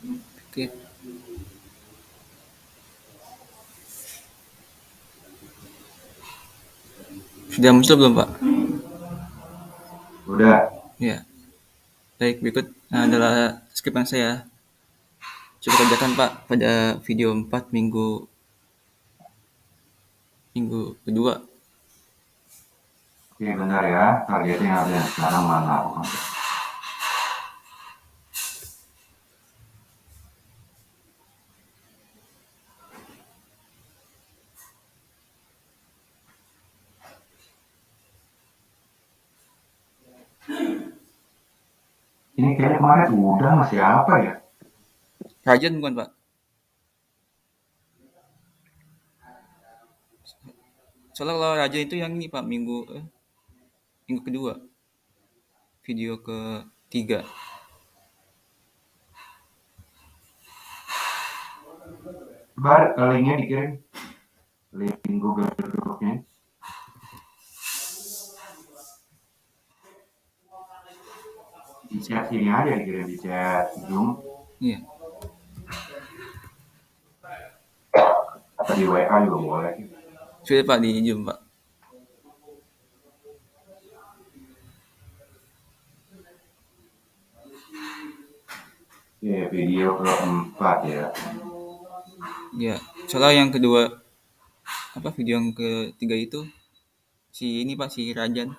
Oke. Sudah muncul belum, Pak? Udah. Ya. Baik, berikut adalah skrip yang saya coba kerjakan, Pak, pada video 4 minggu kedua. Oke, bentar ya. Targetnya ada sekarang mana aku kontak. Ini kayaknya kemarin udah masih apa ya? Rajan bukan, Pak? Soalnya kalau Rajan itu yang ini, Pak, minggu kedua, video ketiga. Coba linknya dikirim. Link Google Docs-nya. Di chat sini aja dikirim di chat Zoom Iya. atau di WA juga boleh. Sudah, Pak, di Zoom, Pak. Ya, video keempat ya. Ya. Soalnya yang kedua, apa, video yang ketiga itu si ini, Pak, si Rajan.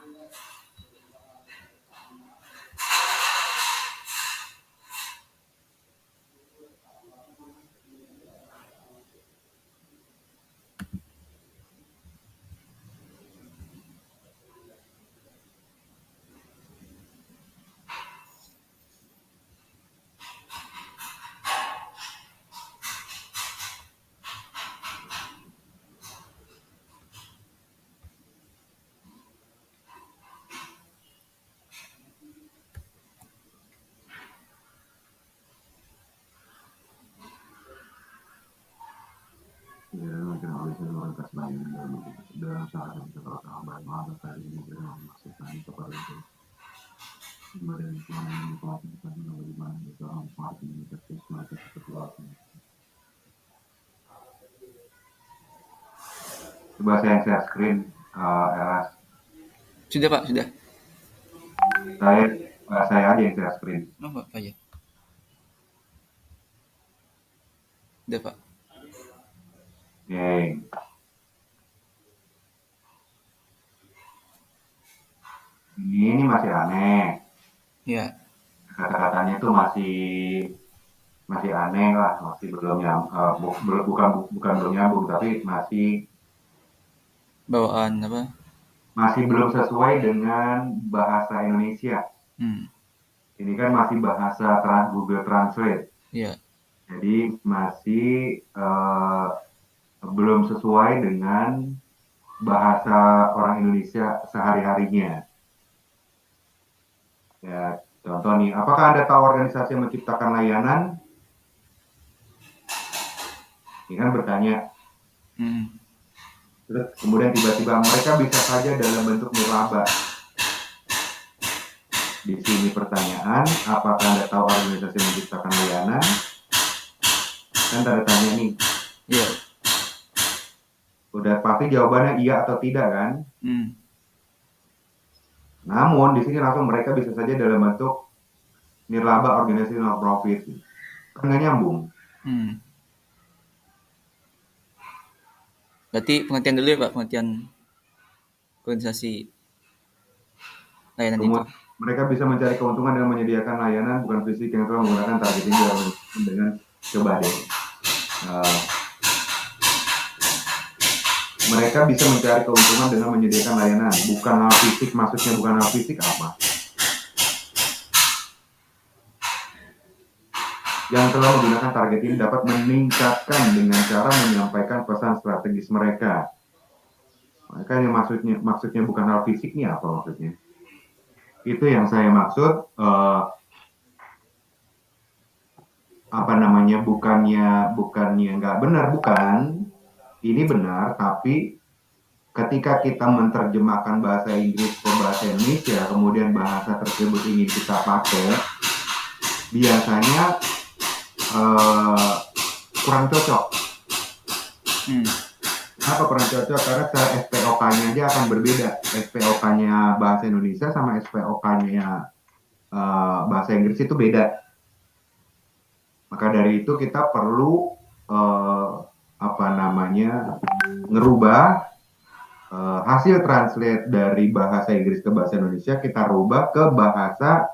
Ya, kenal orang kasih dalam saat yang terlalu malam kali ini dengan maksudnya kepada itu. Kemudian yang dilakukan oleh mana itu empat ini terus mati sesuatu. Coba saya share screen, Eras. Sudah, Pak, sudah. Saya saya aja yang share screen. Oh, Pak aja. Sudah, Pak. Oke. Ini masih aneh. Ya. Kata-katanya itu masih masih aneh lah, masih belum bukan belum nyambung, tapi Bawaan apa? masih belum sesuai dengan bahasa Indonesia. Hmm. Ini kan masih bahasa Google Translate, Ya. jadi masih belum sesuai dengan bahasa orang Indonesia sehari-harinya. Ya, contoh nih, apakah Anda tahu organisasi yang menciptakan layanan? Ini kan bertanya. Hmm. Terus kemudian tiba-tiba mereka bisa saja dalam bentuk nirlaba. Di sini pertanyaan, apakah Anda tahu organisasi yang menciptakan layanan? Kan tanda tanya nih. Iya. Udah pasti jawabannya iya atau tidak kan? Hmm. Namun di sini langsung mereka bisa saja dalam bentuk nirlaba organisasi non profit. Kan nggak nyambung. Hmm. Berarti pengertian dulu ya, Pak, pengertian organisasi layanan itu. Mereka bisa mencari keuntungan dengan menyediakan layanan bukan fisik yang telah menggunakan targeting dengan coba deh. Mereka bisa mencari keuntungan dengan menyediakan layanan bukan hal fisik. Maksudnya bukan hal fisik apa? Yang telah menggunakan target ini dapat meningkatkan dengan cara menyampaikan pesan strategis mereka. Mereka yang maksudnya bukan hal fisiknya apa maksudnya? Itu yang saya maksud. Apa namanya? Bukannya nggak benar, bukan. Ini benar, tapi ketika kita menerjemahkan bahasa Inggris ke bahasa Indonesia, kemudian bahasa tersebut ingin kita pakai, biasanya uh, kurang cocok. Hmm. Kenapa kurang cocok? Karena secara SPOK-nya aja akan berbeda. SPOK-nya bahasa Indonesia sama SPOK-nya bahasa Inggris itu beda. Maka dari itu kita perlu ngerubah hasil translate dari bahasa Inggris ke bahasa Indonesia, kita rubah ke bahasa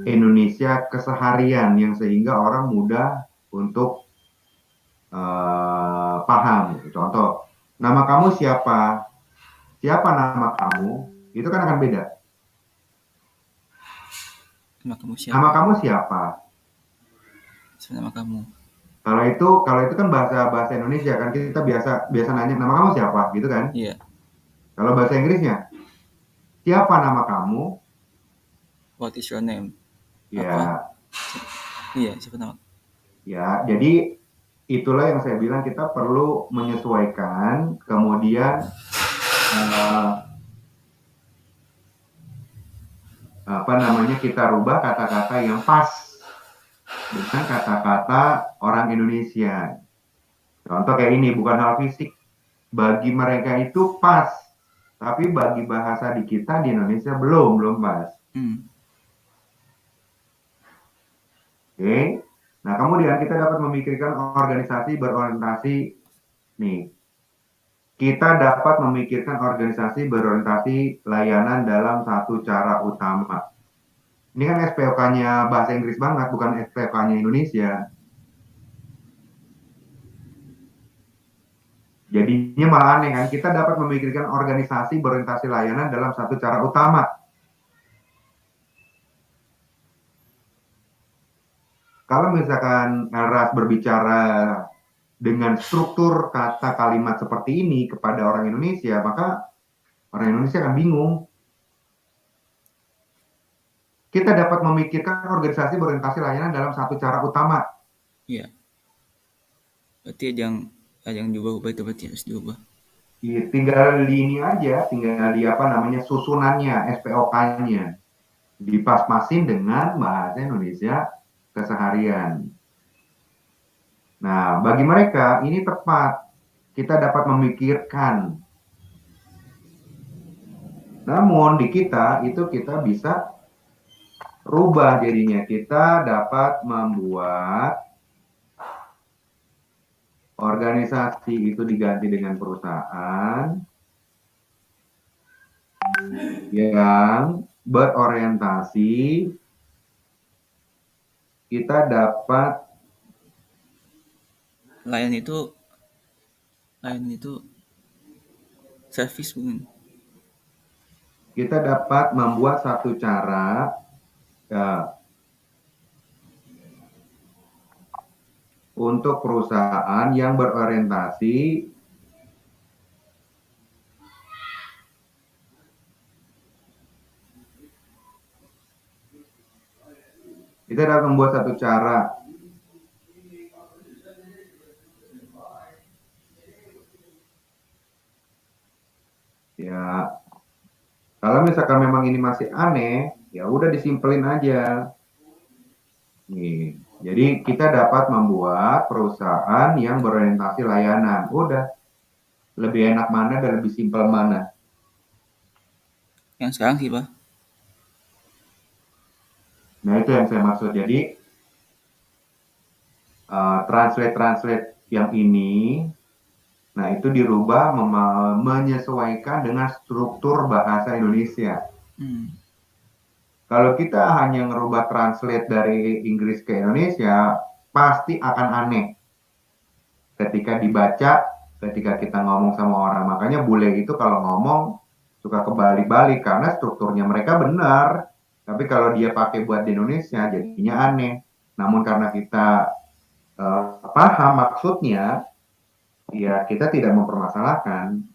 Indonesia keseharian yang sehingga orang mudah untuk paham. Contoh, nama kamu siapa? Siapa nama kamu? Itu kan akan beda. Nama kamu siapa? Nama kamu siapa? Nama kamu. Kalau itu kan bahasa Indonesia kan, kita biasa nanya nama kamu siapa gitu kan? Iya. Kalau bahasa Inggrisnya, siapa nama kamu? What is your name? Ya. Apa? Iya, siapa nama? Ya, jadi itulah yang saya bilang kita perlu menyesuaikan, kemudian kita rubah kata-kata yang pas dengan kata-kata orang Indonesia. Contoh kayak ini, bukan hal fisik. Bagi mereka itu pas, tapi bagi bahasa di kita di Indonesia belum pas. Oke. Nah, kemudian kita dapat memikirkan organisasi berorientasi nih. Kita dapat memikirkan organisasi berorientasi layanan dalam satu cara utama. Ini kan SPOK-nya bahasa Inggris banget, bukan SPOK-nya Indonesia. Jadinya malah aneh kan, kita dapat memikirkan organisasi berorientasi layanan dalam satu cara utama. Kalau misalkan Elras berbicara dengan struktur kata kalimat seperti ini kepada orang Indonesia, maka orang Indonesia akan bingung. Kita dapat memikirkan organisasi berorientasi layanan dalam satu cara utama. Iya. Berarti yang diubah itu berarti harus diubah. Iya, tinggal di ini aja, tinggal di susunannya, SPOK-nya. Dipas-pasin dengan bahasa Indonesia keseharian. Nah, bagi mereka ini tepat. Kita dapat memikirkan. Namun di kita itu kita bisa rubah jadinya. Kita dapat membuat organisasi itu diganti dengan perusahaan yang berorientasi. Kita dapat layan itu servis bukan? Kita dapat membuat satu cara untuk perusahaan yang berorientasi kita dapat membuat satu cara ya. Kalau misalkan memang ini masih aneh, ya udah disimpelin aja. Nih, jadi kita dapat membuat perusahaan yang berorientasi layanan. Udah, lebih enak mana dan lebih simpel mana? Yang sekarang sih, Pak. Nah, itu yang saya maksud. Jadi, translate yang ini, nah itu dirubah menyesuaikan dengan struktur bahasa Indonesia. Kalau kita hanya ngerubah translate dari Inggris ke Indonesia, pasti akan aneh. Ketika dibaca, ketika kita ngomong sama orang. Makanya bule itu kalau ngomong suka kebalik-balik karena strukturnya mereka benar. Tapi kalau dia pakai buat di Indonesia, jadinya aneh. Namun karena kita paham maksudnya, ya kita tidak mempermasalahkan.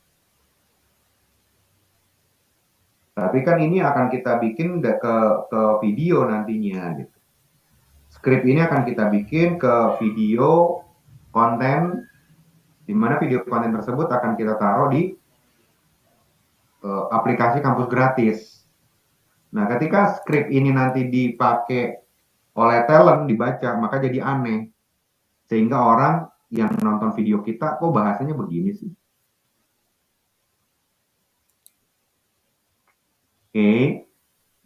Tapi kan ini akan kita bikin ke video nantinya. Gitu. Skrip ini akan kita bikin ke video konten, di mana video konten tersebut akan kita taruh di aplikasi kampus gratis. Nah, ketika skrip ini nanti dipakai oleh talent dibaca, maka jadi aneh. Sehingga orang yang nonton video kita, kok bahasanya begini sih? Oke,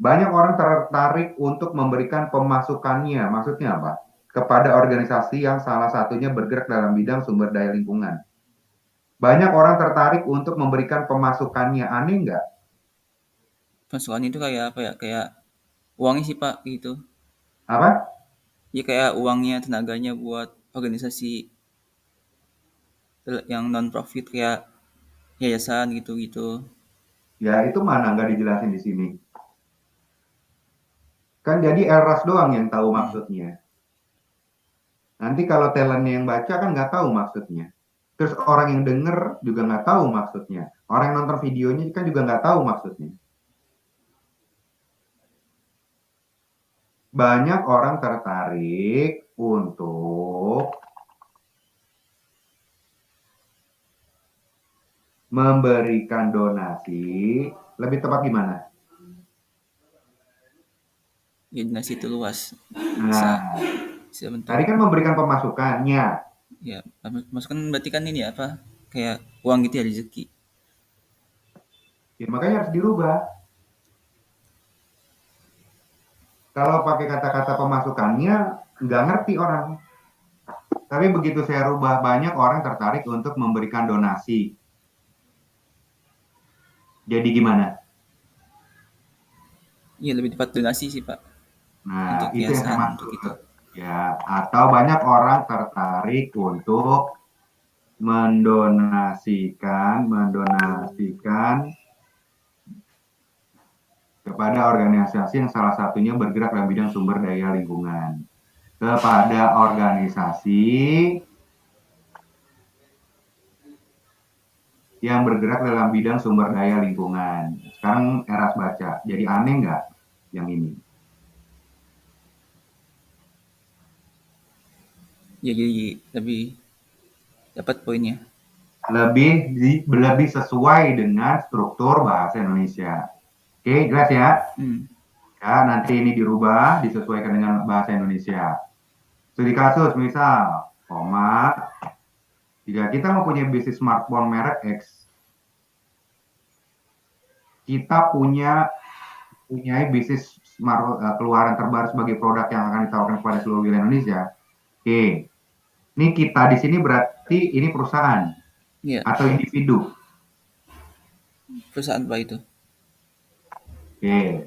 banyak orang tertarik untuk memberikan pemasukannya. Maksudnya apa? Kepada organisasi yang salah satunya bergerak dalam bidang sumber daya lingkungan. Banyak orang tertarik untuk memberikan pemasukannya. Aneh nggak? Pemasukan itu kayak apa ya? Kayak uangnya sih Pak gitu. Apa? Ya kayak uangnya, tenaganya buat organisasi yang non profit kayak yayasan gitu-gitu. Ya itu mana nggak dijelasin di sini. Kan jadi Elras doang yang tahu Hmm. maksudnya. Nanti kalau talentnya yang baca kan nggak tahu maksudnya. Terus orang yang denger juga nggak tahu maksudnya. Orang yang nonton videonya kan juga nggak tahu maksudnya. Banyak orang tertarik untuk memberikan donasi. Lebih tepat gimana? Ya donasi itu luas. Bisa Nah, bisa bentuk tadi kan memberikan pemasukannya. ya masukan berarti kan ini apa? Kayak uang gitu ya rezeki. Ya, makanya harus dirubah. Kalau pakai kata-kata pemasukannya, nggak ngerti orang. Tapi begitu saya rubah, banyak orang tertarik untuk memberikan donasi. Jadi gimana? Iya lebih tepat donasi sih Pak. Nah, Untuk itu yang saya yayasan untuk maksud. itu. Ya, atau banyak orang tertarik untuk mendonasikan kepada organisasi yang salah satunya bergerak dalam bidang sumber daya lingkungan. Kepada organisasi yang bergerak dalam bidang sumber daya lingkungan. Sekarang Eras baca, jadi aneh nggak yang ini? Ya jadi lebih dapat poinnya. Lebih sesuai dengan struktur bahasa Indonesia. Oke, jelas ya? Hmm. Ya, nanti ini dirubah, disesuaikan dengan bahasa Indonesia. Studi kasus, misal, koma, jika kita mempunyai bisnis smartphone merek X, kita punya bisnis keluaran terbaru sebagai produk yang akan ditawarkan kepada seluruh wilayah Indonesia. Oke, ini kita di sini berarti ini perusahaan Iya, atau individu. perusahaan Pak itu. Oke,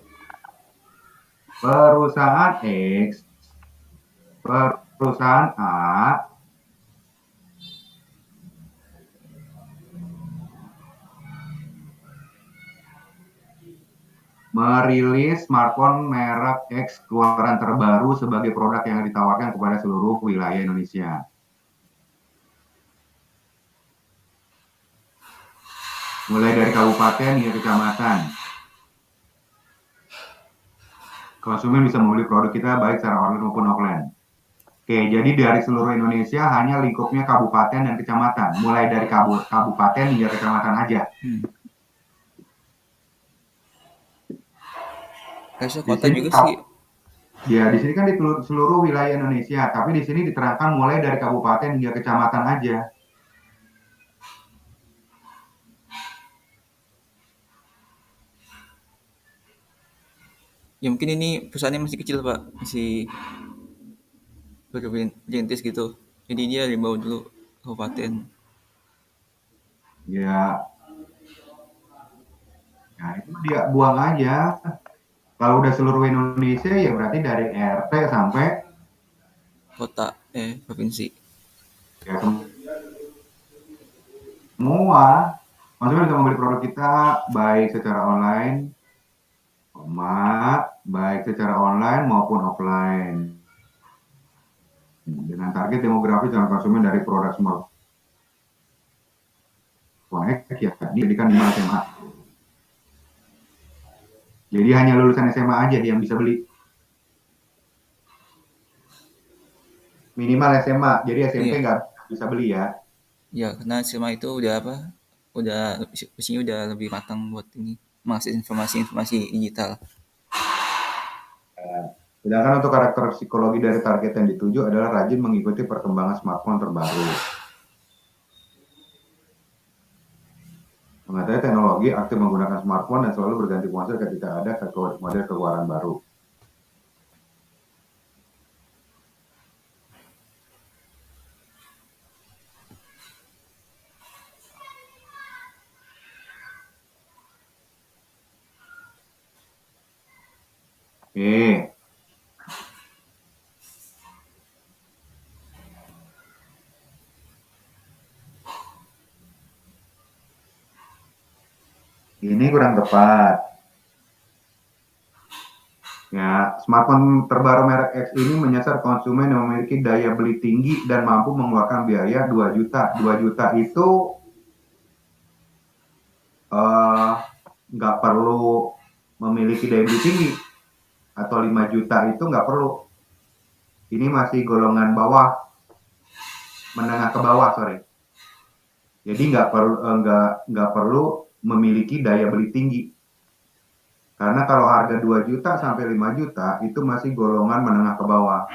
perusahaan X, perusahaan A merilis smartphone merek X keluaran terbaru sebagai produk yang ditawarkan kepada seluruh wilayah Indonesia. Mulai dari kabupaten hingga kecamatan. Konsumen bisa membeli produk kita baik secara online maupun offline. Oke, jadi dari seluruh Indonesia hanya lingkupnya kabupaten dan kecamatan. Mulai dari kabupaten hingga kecamatan aja. Hmm. Harusnya Di kota sini juga sih. ya di sini kan di seluruh wilayah Indonesia, tapi di sini diterangkan mulai dari kabupaten hingga kecamatan aja. Ya mungkin ini perusahaannya masih kecil Pak, masih berintis gitu. Jadi dia dibawa dulu kabupaten. Ya, ya itu dia buang aja. Kalau udah seluruh Indonesia ya berarti dari RT sampai Kota, provinsi. ya semua. Maksudnya bisa membeli produk kita baik secara online, baik secara online maupun offline. Dengan target demografis dan konsumen dari produk smartphone X ya, ini pendidikan 5 SMA. Jadi hanya lulusan SMA aja yang bisa beli. Minimal SMA, jadi SMP Iya, nggak bisa beli ya. ya karena semua itu udah apa? Udah usianya udah lebih matang buat ini mengakses informasi-informasi digital. Sedangkan untuk karakter psikologi dari target yang dituju adalah rajin mengikuti perkembangan smartphone terbaru. Mengetahui teknologi, aktif menggunakan smartphone, dan selalu berganti ponsel ketika ada model keluaran baru. Oke. Ini kurang tepat. Ya, smartphone terbaru merek X ini menyasar konsumen yang memiliki daya beli tinggi dan mampu mengeluarkan biaya 2 juta. 2 juta itu nggak perlu memiliki daya beli tinggi, atau 5 juta itu nggak perlu. Ini masih golongan bawah, menengah ke bawah, sorry. Jadi nggak perlu memiliki daya beli tinggi. Karena kalau harga 2 juta sampai 5 juta itu masih golongan menengah ke bawah.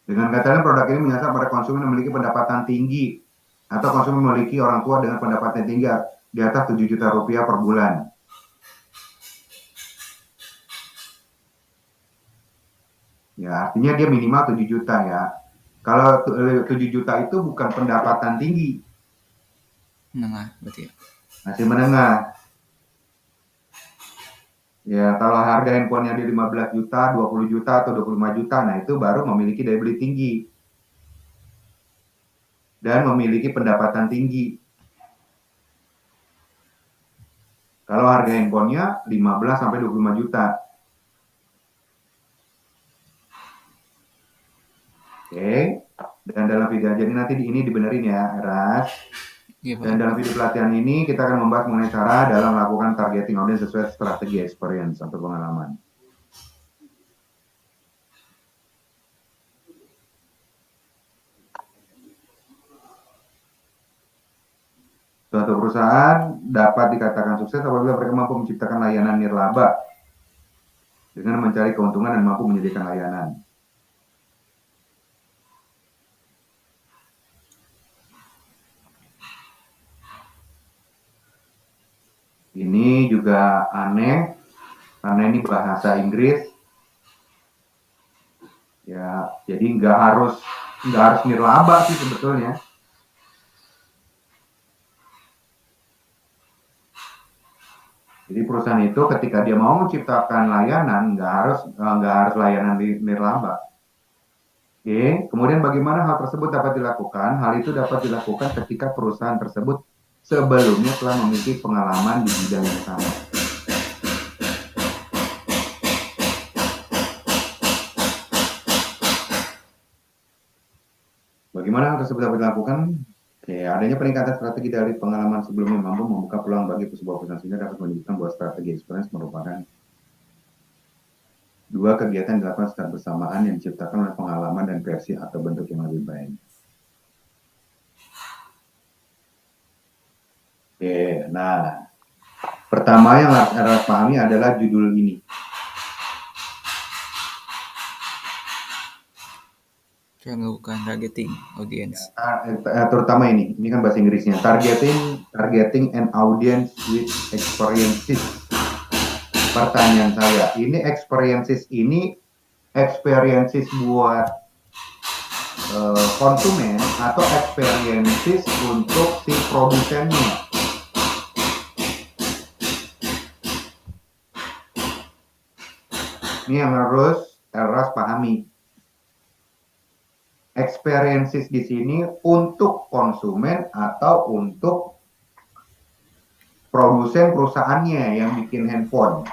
Dengan kata lain, produk ini menyasar pada konsumen yang memiliki pendapatan tinggi atau konsumen memiliki orang tua dengan pendapatan tinggi di atas 7 juta rupiah per bulan. Ya, artinya dia minimal 7 juta ya. Kalau 7 juta itu bukan pendapatan tinggi. Menengah berarti ya. Masih menengah. Ya, kalau harga handphonenya di 15 juta, 20 juta, atau 25 juta, nah itu baru memiliki daya beli tinggi. Dan memiliki pendapatan tinggi. Kalau harga handphonenya 15 sampai 25 juta. Oke. Dan dalam video, jadi nanti ini dibenerin ya, Eras. Iya, Pak. Dan dalam video pelatihan ini kita akan membahas mengenai cara dalam melakukan targeting audience sesuai strategi experience atau pengalaman. Suatu perusahaan dapat dikatakan sukses apabila mereka mampu menciptakan layanan nirlaba dengan mencari keuntungan dan mampu menyediakan layanan. Ini juga aneh karena ini bahasa Inggris. Ya, jadi nggak harus nirlaba sih sebetulnya. Jadi perusahaan itu ketika dia mau menciptakan layanan nggak harus layanan nirlaba. Oke, kemudian bagaimana hal tersebut dapat dilakukan? Hal itu dapat dilakukan ketika perusahaan tersebut sebelumnya telah memiliki pengalaman di bidang yang sama. Bagaimana hal tersebut dapat dilakukan? Oke, adanya peningkatan strategi dari pengalaman sebelumnya mampu membuka peluang bagi sebuah perusahaan sehingga dapat menunjukkan bahwa strategi experience merupakan dua kegiatan dilakukan secara bersamaan yang diciptakan oleh pengalaman dan versi atau bentuk yang lebih baik. Oke, nah pertama yang harus pahami adalah judul ini. Cara melakukan targeting audience. Terutama ini kan bahasa Inggrisnya. Targeting an audience with experiences. Pertanyaan saya, ini experiences buat konsumen atau experiences untuk si produsennya? Ini yang harus pahami. Experiences di sini untuk konsumen atau untuk produsen perusahaannya yang bikin handphone.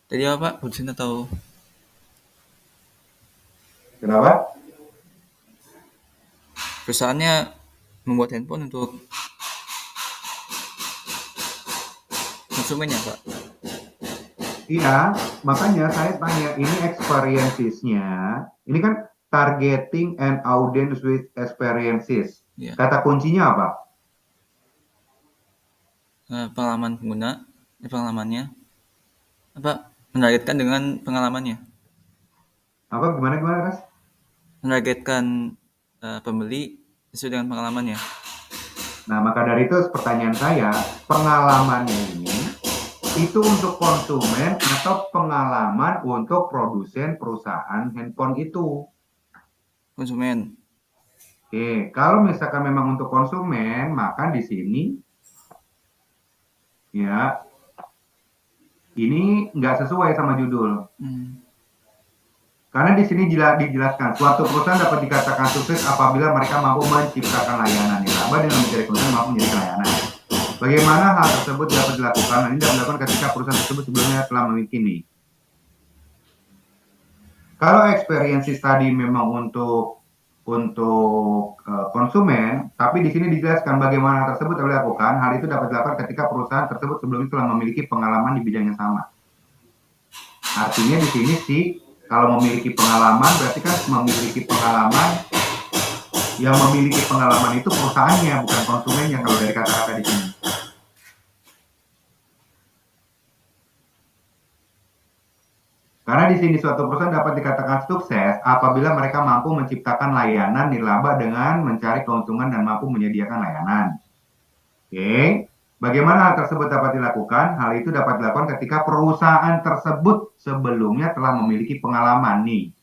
Tadi apa, Pak? Produsen atau Kenapa? perusahaannya membuat handphone untuk konsumennya, Pak? Iya, makanya saya tanya, ini experiences-nya, ini kan targeting an audience with experiences. Ya, Kata kuncinya apa? pengalaman pengguna, pengalamannya, menargetkan dengan pengalamannya, Apa gimana gimana, Mas? menargetkan pembeli sesuai dengan pengalamannya. Nah, maka dari itu pertanyaan saya, pengalamannya ini itu untuk konsumen atau pengalaman untuk produsen perusahaan handphone itu? Konsumen. Oke, kalau misalkan memang untuk konsumen, maka di sini ya ini nggak sesuai sama judul. Hmm. Karena di sini dijelaskan, suatu perusahaan dapat dikatakan sukses apabila mereka mampu menciptakan layanan nirlaba dengan mencari konsumen mampu menjadi layanan. Bagaimana hal tersebut dapat dilakukan? Ini dapat dilakukan ketika perusahaan tersebut sebelumnya telah memiliki ini. Kalau experience tadi memang untuk konsumen, tapi di sini dijelaskan bagaimana hal tersebut dapat dilakukan. Hal itu dapat dilakukan ketika perusahaan tersebut sebelumnya telah memiliki pengalaman di bidang yang sama. Artinya di sini sih kalau memiliki pengalaman berarti kan memiliki pengalaman, yang memiliki pengalaman itu perusahaannya bukan konsumennya kalau dari kata-kata di sini. Karena di sini suatu perusahaan dapat dikatakan sukses apabila mereka mampu menciptakan layanan nirlaba dengan mencari keuntungan dan mampu menyediakan layanan. Oke, bagaimana hal tersebut dapat dilakukan? Hal itu dapat dilakukan ketika perusahaan tersebut sebelumnya telah memiliki pengalaman nih.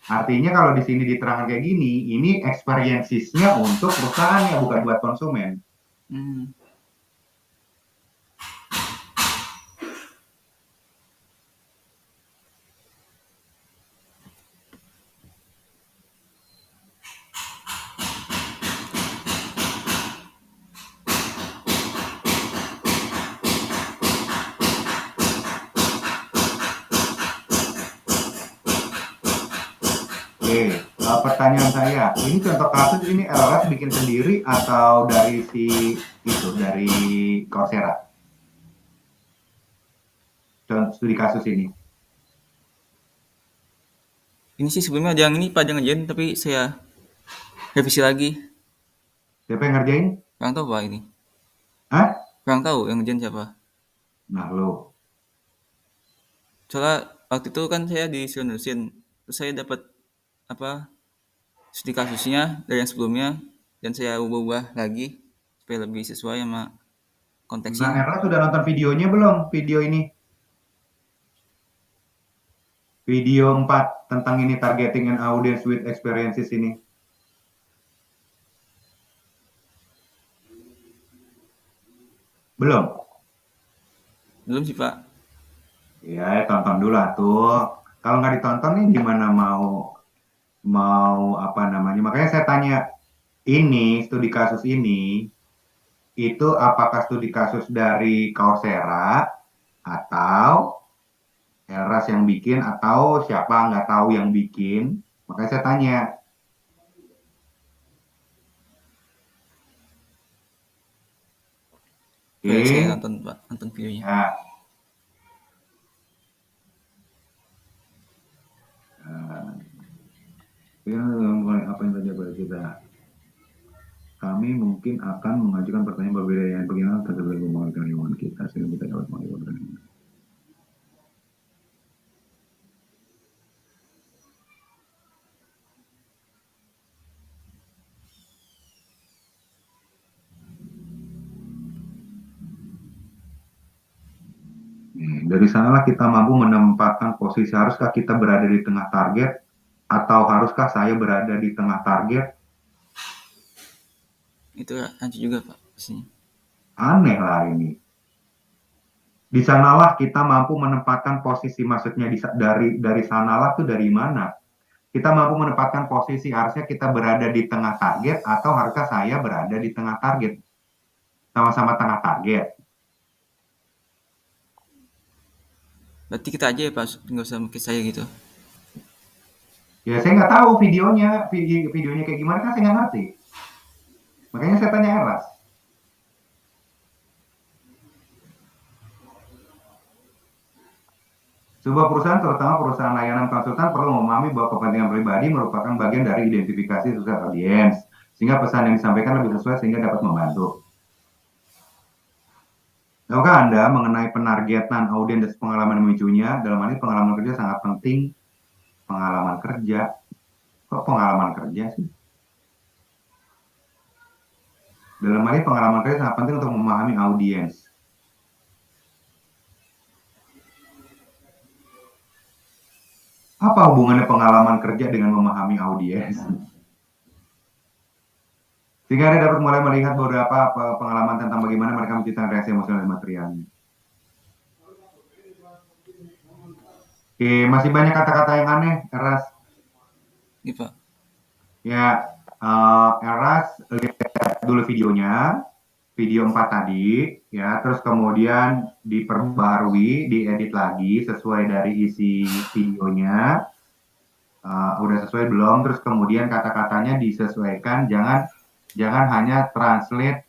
Artinya kalau di sini diterangkan kayak gini, ini experiences-nya untuk perusahaannya bukan buat konsumen. Hmm. Oke, pertanyaan saya, ini contoh kasus ini LRS bikin sendiri atau dari dari Coursera? Contoh studi kasus ini. Ini sih sebelumnya ada yang ini Pak, yang ngerjain tapi saya revisi lagi. Siapa yang ngerjain? Kurang tahu Pak ini. Hah? Kurang tahu yang ngerjain siapa. Nah lo, Soalnya waktu itu kan saya disuruh nulisin, terus saya dapat apa studi kasusnya dari yang sebelumnya dan saya ubah-ubah lagi supaya lebih sesuai sama nah konteksnya. Erla sudah nonton videonya belum? Video ini, video 4 tentang ini targeting an audience with experiences ini. Belum? Belum sih Pak. Ya, tonton dulu tuh. Kalau nggak ditonton nih gimana mau mau apa namanya? Makanya saya tanya, ini studi kasus ini itu apakah studi kasus dari Coursera atau Elras yang bikin atau siapa nggak tahu yang bikin? Makanya saya tanya. Boleh saya Oke, nonton Pak, nonton videonya. ya. eh, apa yang terjadi pada kita? Kami mungkin akan mengajukan pertanyaan berbeda yang bagaimana terhadap pembangunan lingkungan kita sehingga kita dapat mengajukan. Dari sanalah kita mampu menempatkan posisi. Haruskah kita berada di tengah target atau haruskah saya berada di tengah target? Itu lanjut juga Pak sini. Aneh lah ini. Di sanalah kita mampu menempatkan posisi. Maksudnya dari sanalah tuh dari mana? Kita mampu menempatkan posisi. Harusnya kita berada di tengah target atau harusnya saya berada di tengah target? Sama-sama tengah target. Berarti kita aja ya Pak, nggak usah pakai saya gitu. Ya saya nggak tahu videonya kayak gimana kan saya nggak ngerti. Makanya saya tanya Eras. Sebuah perusahaan, terutama perusahaan layanan konsultan, perlu memahami bahwa kepentingan pribadi merupakan bagian dari identifikasi sukses audiens, sehingga pesan yang disampaikan lebih sesuai sehingga dapat membantu. Tahukah Anda mengenai penargetan audiens dan pengalaman memicunya? Dalam hal ini pengalaman kerja sangat penting. Pengalaman kerja, kok pengalaman kerja sih? Dalam hal ini pengalaman kerja sangat penting untuk memahami audiens. Apa hubungannya pengalaman kerja dengan memahami audiens? Sehingga Anda dapat mulai melihat beberapa pengalaman tentang bagaimana mereka menciptakan reaksi emosional dan materialnya. Oke, masih banyak kata-kata yang aneh, Eras. Iya, Pak. Ya, Eras lihat dulu videonya, video 4 tadi, ya, terus kemudian diperbarui, diedit lagi sesuai dari isi videonya. Udah sesuai belum? Terus kemudian kata-katanya disesuaikan, jangan hanya translate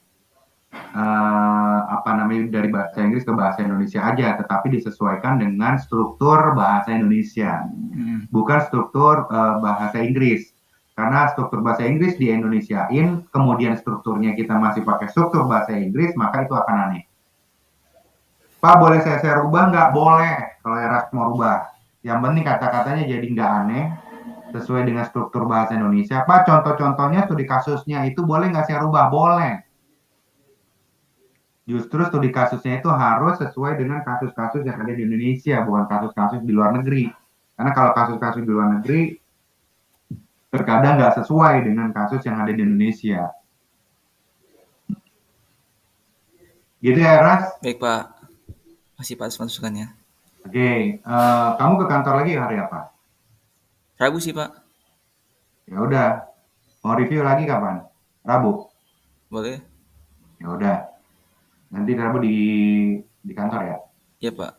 apa namanya dari bahasa Inggris ke bahasa Indonesia aja, tetapi disesuaikan dengan struktur bahasa Indonesia, bukan struktur bahasa Inggris. Karena struktur bahasa Inggris di Indonesiain, kemudian strukturnya kita masih pakai struktur bahasa Inggris, maka itu akan aneh. Pak, boleh saya rubah nggak? Boleh, kalau Eras mau rubah. Yang penting kata-katanya jadi nggak aneh, sesuai dengan struktur bahasa Indonesia. Pak, contoh-contohnya studi kasusnya itu boleh nggak saya rubah? Boleh. Justru studi kasusnya itu harus sesuai dengan kasus-kasus yang ada di Indonesia, bukan kasus-kasus di luar negeri. Karena kalau kasus-kasus di luar negeri, terkadang nggak sesuai dengan kasus yang ada di Indonesia. Gitu ya, Ras? Baik, Pak. Masih Pak atas masukannya. Oke, kamu ke kantor lagi hari apa? Rabu sih, Pak. Ya udah, mau review lagi kapan? Rabu. Boleh? Ya udah, nanti Rabu di kantor ya. Iya, Pak.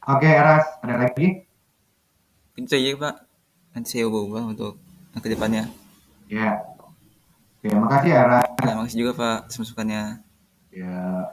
Oke, Ras, ada lagi? Itu aja, Pak. Nanti saya ubah-ubah untuk ke depannya. Ya, oke, makasih ya, Ras. Ya, makasih juga, Pak, atas masukannya. Ya.